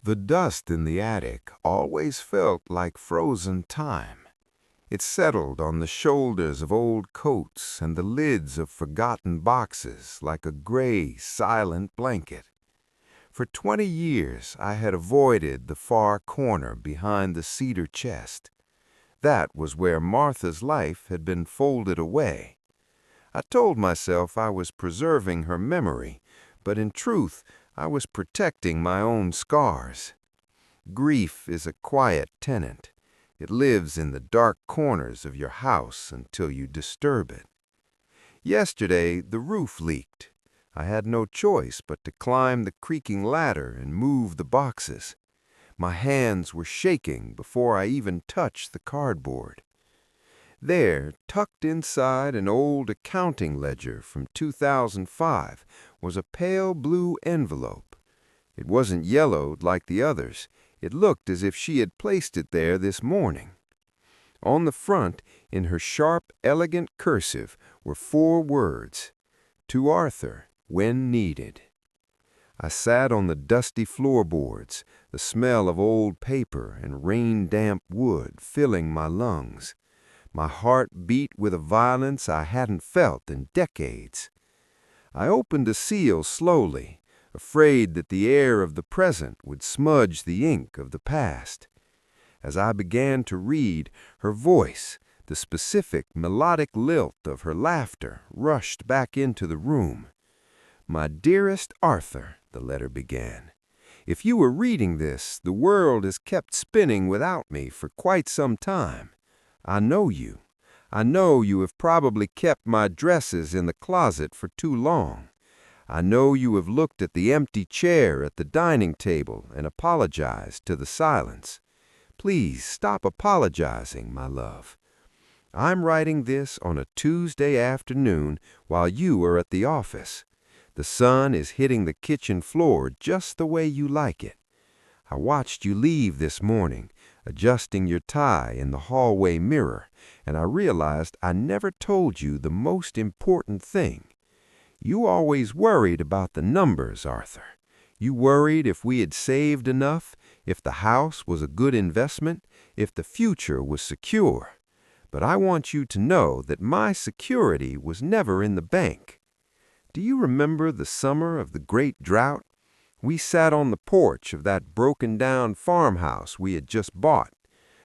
The dust in the attic always felt like frozen time. It settled on the shoulders of old coats and the lids of forgotten boxes like a gray, silent blanket. For 20 years I had avoided the far corner behind the cedar chest. That was where Martha's life had been folded away. I told myself I was preserving her memory, but in truth I was protecting my own scars. Grief is a quiet tenant. It lives in the dark corners of your house until you disturb it. Yesterday, the roof leaked. I had no choice but to climb the creaking ladder and move the boxes. My hands were shaking before I even touched the cardboard. There, tucked inside an old accounting ledger from 2005, was a pale blue envelope. It wasn't yellowed like the others. It looked as if she had placed it there this morning. On the front, in her sharp, elegant cursive, were 4 words: "To Arthur, when needed." I sat on the dusty floorboards, the smell of old paper and rain-damp wood filling my lungs. My heart beat with a violence I hadn't felt in decades. I opened the seal slowly, afraid that the air of the present would smudge the ink of the past. As I began to read, her voice, the specific melodic lilt of her laughter, rushed back into the room. "My dearest Arthur," the letter began, "if you were reading this, the world has kept spinning without me for quite some time. I know you. I know you have probably kept my dresses in the closet for too long. I know you have looked at the empty chair at the dining table and apologized to the silence. Please stop apologizing, my love. I'm writing this on a Tuesday afternoon while you are at the office. The sun is hitting the kitchen floor just the way you like it. I watched you leave this morning, adjusting your tie in the hallway mirror, and I realized I never told you the most important thing. You always worried about the numbers, Arthur. You worried if we had saved enough, if the house was a good investment, if the future was secure. But I want you to know that my security was never in the bank. Do you remember the summer of the great drought? We sat on the porch of that broken-down farmhouse we had just bought.